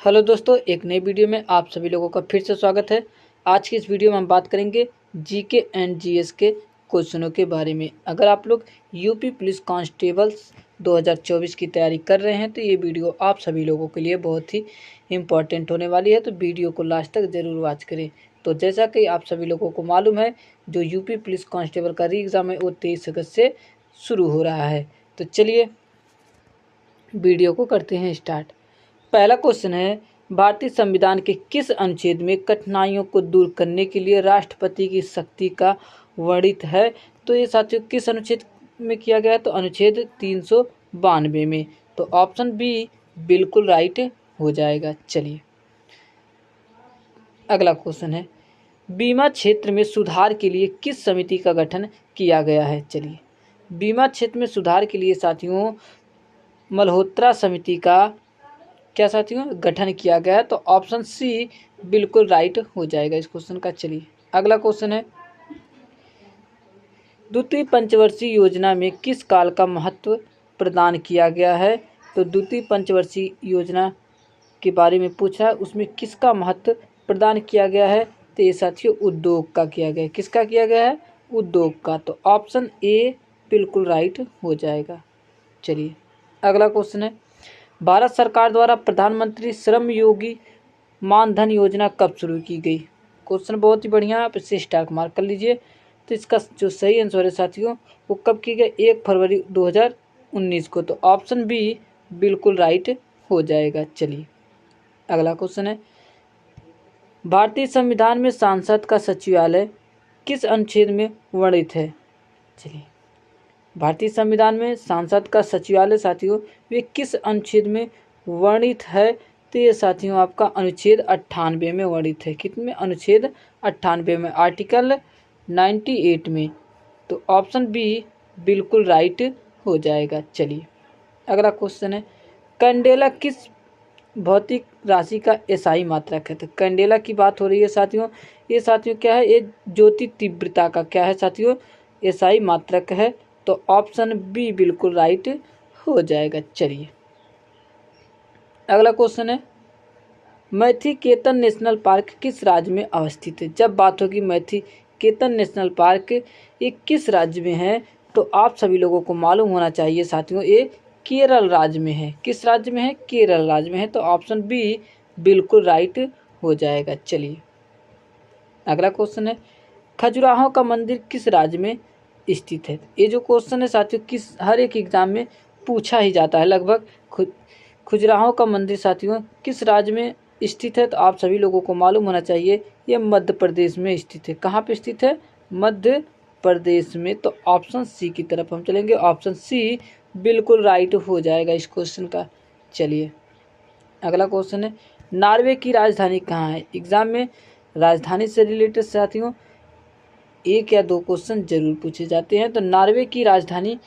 Hello दोस्तों, एक नई वीडियो में आप सभी लोगों का फिर से स्वागत है। आज की इस वीडियो में हम बात करेंगे जीके एंड जीएस के क्वेश्चनों के बारे में। अगर आप लोग यूपी पुलिस कांस्टेबल्स 2024 की तैयारी कर रहे हैं तो ये वीडियो आप सभी लोगों के लिए बहुत ही इम्पॉर्टेंट होने वाली है, तो वीडियो को लास्ट तक ज़रूर वॉच करें। तो जैसा कि आप सभी लोगों को मालूम है, जो यूपी पुलिस कांस्टेबल का री एग्ज़ाम है वो 23 अगस्त से शुरू हो रहा है। तो चलिए वीडियो को करते हैं स्टार्ट। पहला क्वेश्चन है, भारतीय संविधान के किस अनुच्छेद में कठिनाइयों को दूर करने के लिए राष्ट्रपति की शक्ति का वर्णित है? तो ये साथियों किस अनुच्छेद में किया गया है? तो अनुच्छेद 392 में। तो ऑप्शन बी बिल्कुल राइट हो जाएगा। चलिए अगला क्वेश्चन है, बीमा क्षेत्र में सुधार के लिए किस समिति का गठन किया गया है? चलिए बीमा क्षेत्र में सुधार के लिए साथियों मल्होत्रा समिति का क्या साथियों गठन किया गया है? तो ऑप्शन सी बिल्कुल राइट हो जाएगा इस क्वेश्चन का। चलिए अगला क्वेश्चन है, द्वितीय पंचवर्षीय योजना में किस काल का महत्व प्रदान किया गया है? तो द्वितीय पंचवर्षीय योजना के बारे में पूछा है, उसमें किसका महत्व प्रदान किया गया है? तो ये साथियों उद्योग का किया गया है। किसका किया गया है? उद्योग का। तो ऑप्शन ए बिल्कुल राइट हो जाएगा। चलिए अगला क्वेश्चन है, भारत सरकार द्वारा प्रधानमंत्री श्रम योगी मानधन योजना कब शुरू की गई? क्वेश्चन बहुत ही बढ़िया, आप इसे स्टार मार्क कर लीजिए। तो इसका जो सही आंसर है साथियों वो कब की गई? 1 फरवरी 2019 को। तो ऑप्शन बी बिल्कुल राइट हो जाएगा। चलिए अगला क्वेश्चन है, भारतीय संविधान में सांसद का सचिवालय किस अनुच्छेद में वर्णित है? चलिए भारतीय संविधान में सांसद का सचिवालय साथियों वे किस अनुच्छेद में वर्णित है? तो ये साथियों आपका अनुच्छेद 98 में वर्णित है। कितने? अनुच्छेद 98 में, आर्टिकल 98 में। तो ऑप्शन बी बिल्कुल राइट हो जाएगा। चलिए अगला क्वेश्चन है, कैंडेला किस भौतिक राशि का एसआई मात्रक है? तो कैंडेला की बात हो रही है साथियों। ये साथियों क्या है? ये ज्योति तीव्रता का क्या है साथियों? एसआई मात्रक है। तो ऑप्शन बी बिल्कुल राइट हो जाएगा। चलिए अगला क्वेश्चन है, मैथी केतन नेशनल पार्क किस राज्य में अवस्थित है? जब बात होगी मैथी केतन नेशनल पार्क ये किस राज्य में है? तो आप सभी लोगों को मालूम होना चाहिए साथियों ये केरल राज्य में है। किस राज्य में है? केरल राज्य में है। तो ऑप्शन बी बिल्कुल राइट हो जाएगा। चलिए अगला क्वेश्चन है, खजुराहो का मंदिर किस राज्य में स्थित है? ये जो क्वेश्चन है साथियों किस हर एक एग्जाम में पूछा ही जाता है लगभग। खजुराहो का मंदिर साथियों किस राज्य में स्थित है? तो आप सभी लोगों को मालूम होना चाहिए ये मध्य प्रदेश में स्थित है। कहाँ पे स्थित है? मध्य प्रदेश में। तो ऑप्शन सी की तरफ हम चलेंगे। ऑप्शन सी बिल्कुल राइट हो जाएगा इस क्वेश्चन का। चलिए अगला क्वेश्चन है, नॉर्वे की राजधानी कहाँ है? एग्जाम में राजधानी से रिलेटेड साथियों एक या दो क्वेश्चन जरूर पूछे जाते हैं। तो नॉर्वे की राजधानी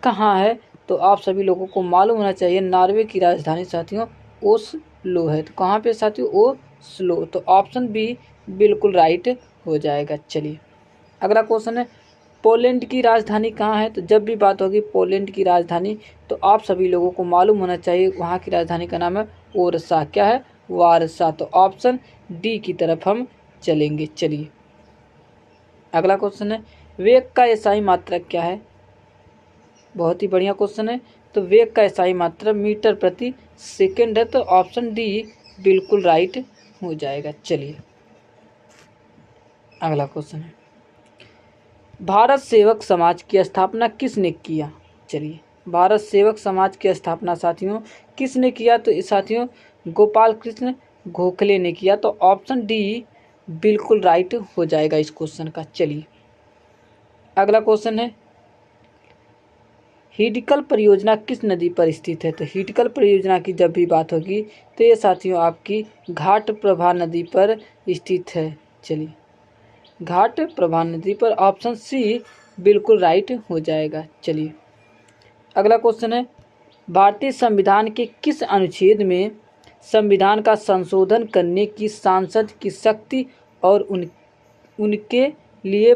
कहाँ है? तो आप सभी लोगों को मालूम होना चाहिए नॉर्वे की राजधानी साथियों ओस्लो है। तो कहाँ पे साथियों? ओस्लो। तो ऑप्शन बी बिल्कुल राइट हो जाएगा। चलिए अगला क्वेश्चन है, पोलैंड की राजधानी कहाँ है? तो जब भी बात होगी पोलैंड की राजधानी तो आप सभी लोगों को मालूम होना चाहिए वहाँ की राजधानी का नाम है वारसा। क्या है? वारसा। तो ऑप्शन डी की तरफ हम चलेंगे। चलिए अगला क्वेश्चन है, वेग का एसआई मात्रक क्या है? बहुत ही बढ़िया क्वेश्चन है। तो वेग का एसआई मात्रक मीटर प्रति सेकंड है। तो ऑप्शन डी बिल्कुल राइट हो जाएगा। चलिए अगला क्वेश्चन है, भारत सेवक समाज की स्थापना किसने किया? चलिए भारत सेवक समाज की स्थापना साथियों किसने किया? तो इस साथियों गोपाल कृष्ण गोखले ने किया। तो ऑप्शन डी बिल्कुल राइट हो जाएगा इस क्वेश्चन का। चलिए अगला क्वेश्चन है, हिडकल परियोजना किस नदी पर स्थित है? तो हिडकल परियोजना की जब भी बात होगी तो ये साथियों आपकी घाट प्रभा नदी पर स्थित है। चलिए घाट प्रभा नदी पर। ऑप्शन सी बिल्कुल राइट हो जाएगा। चलिए अगला क्वेश्चन है, भारतीय संविधान के किस अनुच्छेद में संविधान का संशोधन करने की सांसद की शक्ति और उनके लिए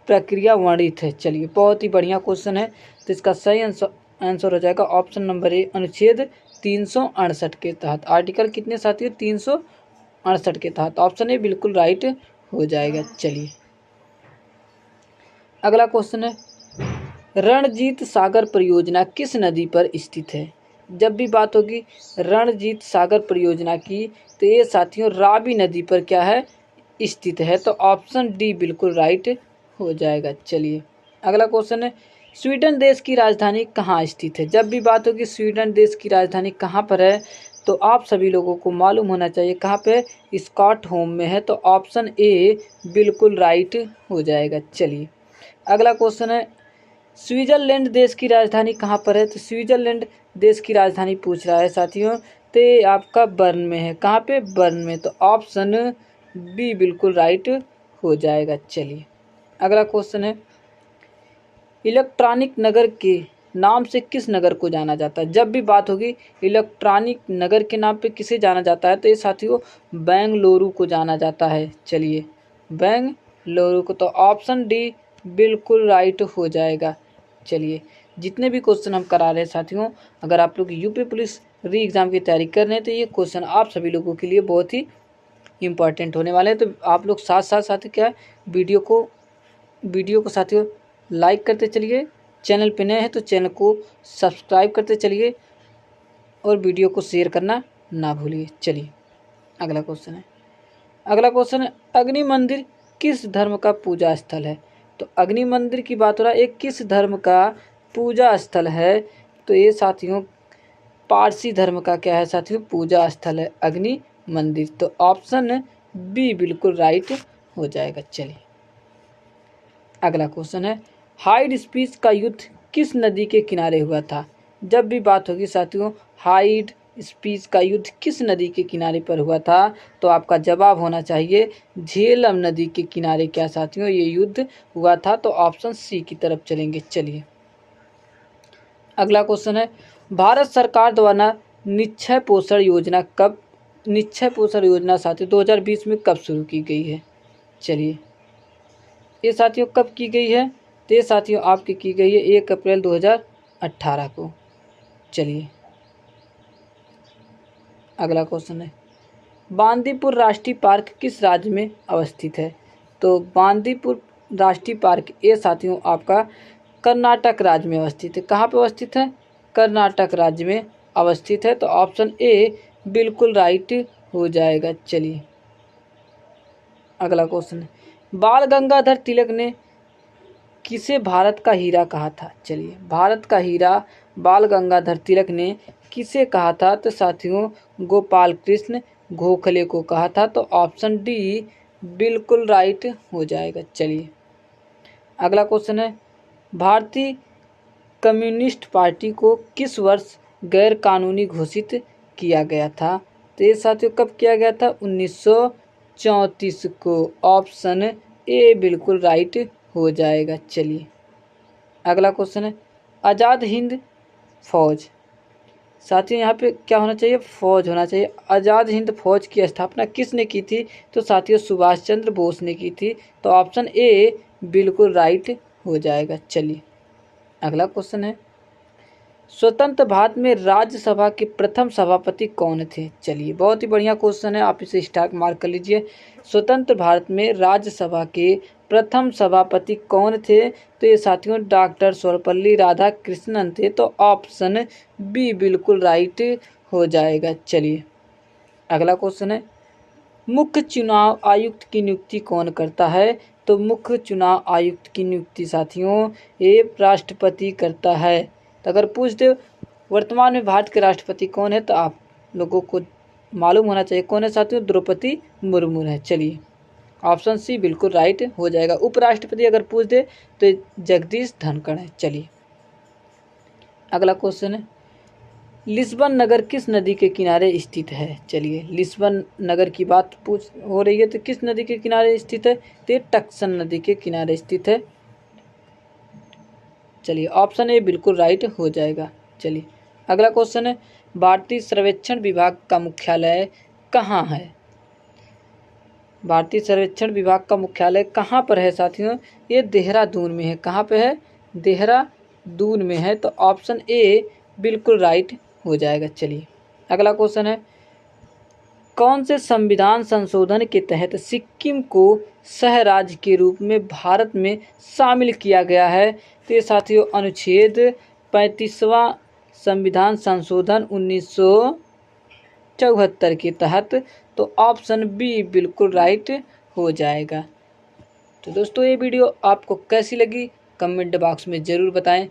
प्रक्रिया वर्णित है? चलिए बहुत ही बढ़िया क्वेश्चन है। तो इसका सही आंसर हो जाएगा ऑप्शन नंबर ए अनुच्छेद 368 के तहत। आर्टिकल कितने साथियों? 368 के तहत। ऑप्शन ए बिल्कुल राइट हो जाएगा। चलिए अगला क्वेश्चन है, रणजीत सागर परियोजना किस नदी पर स्थित है? जब भी बात होगी रणजीत सागर परियोजना की तो ये साथियों रावी नदी पर क्या है? स्थित है। तो ऑप्शन डी बिल्कुल राइट हो जाएगा। चलिए अगला क्वेश्चन है, स्वीडन देश की राजधानी कहाँ स्थित है? जब भी बात होगी स्वीडन देश की राजधानी कहाँ पर है तो आप सभी लोगों को मालूम होना चाहिए कहाँ पे? स्टॉकहोम में है। तो ऑप्शन ए बिल्कुल राइट हो जाएगा। चलिए अगला क्वेश्चन है, स्विट्जरलैंड देश की राजधानी कहाँ पर है? तो स्विट्जरलैंड देश की राजधानी पूछ रहा है साथियों, तो ये आपका बर्न में है। कहाँ पे? बर्न में। तो ऑप्शन बी बिल्कुल राइट हो जाएगा। चलिए अगला क्वेश्चन है, इलेक्ट्रॉनिक नगर के नाम से किस नगर को जाना जाता है? जब भी बात होगी इलेक्ट्रॉनिक नगर के नाम पे किसे जाना जाता है तो ये साथियों बेंगलुरु को जाना जाता है। चलिए बेंगलुरु को। तो ऑप्शन डी बिल्कुल राइट हो जाएगा। चलिए जितने भी क्वेश्चन हम करा रहे हैं साथियों, अगर आप लोग यूपी पुलिस री एग्ज़ाम की तैयारी कर रहे हैं तो ये क्वेश्चन आप सभी लोगों के लिए बहुत ही इम्पॉर्टेंट होने वाले हैं। तो आप लोग साथ साथ क्या है वीडियो को साथियों लाइक करते चलिए, चैनल पे नए हैं तो चैनल को सब्सक्राइब करते चलिए और वीडियो को शेयर करना ना भूलिए। चलिए अगला क्वेश्चन है, अग्नि मंदिर किस धर्म का पूजा स्थल है? तो अग्नि मंदिर की बात हो रहा है, एक किस धर्म का पूजा स्थल है? तो ये साथियों पारसी धर्म का क्या है साथियों? पूजा स्थल है अग्नि मंदिर। तो ऑप्शन बी बिल्कुल राइट हो जाएगा। चलिए अगला क्वेश्चन है, हाइड स्पीच का युद्ध किस नदी के किनारे हुआ था? जब भी बात होगी साथियों हाइड स्पीच का युद्ध किस नदी के किनारे पर हुआ था तो आपका जवाब होना चाहिए झेलम नदी के किनारे क्या साथियों ये युद्ध हुआ था। तो ऑप्शन सी की तरफ चलेंगे। चलिए अगला क्वेश्चन है, भारत सरकार द्वारा निश्चय पोषण योजना साथियों 2020 में कब शुरू की गई है? चलिए ये साथियों कब की गई है? तो ये साथियों आपकी की गई है 1 अप्रैल 2018 को। चलिए अगला क्वेश्चन है, बांदीपुर राष्ट्रीय पार्क किस राज्य में अवस्थित है? तो बांदीपुर राष्ट्रीय पार्क ये साथियों आपका कर्नाटक राज्य में अवस्थित है। कहाँ पे अवस्थित है? कर्नाटक राज्य में अवस्थित है। तो ऑप्शन ए बिल्कुल राइट हो जाएगा। चलिए अगला क्वेश्चन है, बाल गंगाधर तिलक ने किसे भारत का हीरा कहा था? चलिए भारत का हीरा बाल गंगाधर तिलक ने किसे कहा था? तो साथियों गोपाल कृष्ण गोखले को कहा था। तो ऑप्शन डी बिल्कुल राइट हो जाएगा। चलिए अगला क्वेश्चन है, भारतीय कम्युनिस्ट पार्टी को किस वर्ष गैर कानूनी घोषित किया गया था? तो ये साथियों कब किया गया था? 1934 को। ऑप्शन ए बिल्कुल राइट हो जाएगा। चलिए अगला क्वेश्चन है, आज़ाद हिंद फौज साथियों यहाँ पे क्या होना चाहिए? फौज होना चाहिए। आज़ाद हिंद फौज की स्थापना किसने की थी? तो साथियों सुभाष चंद्र बोस ने की थी। तो ऑप्शन ए बिल्कुल राइट हो जाएगा। चलिए अगला क्वेश्चन है, स्वतंत्र भारत में राज्यसभा के प्रथम सभापति कौन थे? चलिए बहुत ही बढ़िया क्वेश्चन है, आप इसे स्टार मार्क कर लीजिए। स्वतंत्र भारत में राज्यसभा के प्रथम सभापति कौन थे? तो ये साथियों डॉक्टर सर्वपल्ली राधाकृष्णन थे। तो ऑप्शन बी बिल्कुल राइट हो जाएगा। चलिए अगला क्वेश्चन है, मुख्य चुनाव आयुक्त की नियुक्ति कौन करता है? तो मुख्य चुनाव आयुक्त की नियुक्ति साथियों ये राष्ट्रपति करता है। तो अगर पूछ दे वर्तमान में भारत के राष्ट्रपति कौन है तो आप लोगों को मालूम होना चाहिए कौन है साथियों? द्रौपदी मुर्मू है। चलिए ऑप्शन सी बिल्कुल राइट हो जाएगा। उपराष्ट्रपति अगर पूछ दे तो जगदीश धनखड़ है। चलिए अगला क्वेश्चन है, लिस्बन नगर किस नदी के किनारे स्थित है? चलिए लिस्बन नगर की बात पूछ हो रही है तो किस नदी के किनारे स्थित है? तो टक्सन नदी के किनारे स्थित है। चलिए ऑप्शन ए बिल्कुल राइट हो जाएगा। चलिए अगला क्वेश्चन है, भारतीय सर्वेक्षण विभाग का मुख्यालय कहाँ है? भारतीय सर्वेक्षण विभाग का मुख्यालय कहाँ पर है साथियों? ये देहरादून में है। कहाँ पे है? देहरादून में है। तो ऑप्शन ए बिल्कुल राइट हो जाएगा। चलिए अगला क्वेश्चन है, कौन से संविधान संशोधन के तहत सिक्किम को सह राज्य के रूप में भारत में शामिल किया गया है? तो ये साथियों अनुच्छेद 35वां संविधान संशोधन 1974 के तहत। तो ऑप्शन बी बिल्कुल राइट हो जाएगा। तो दोस्तों ये वीडियो आपको कैसी लगी कमेंट बॉक्स में ज़रूर बताएं।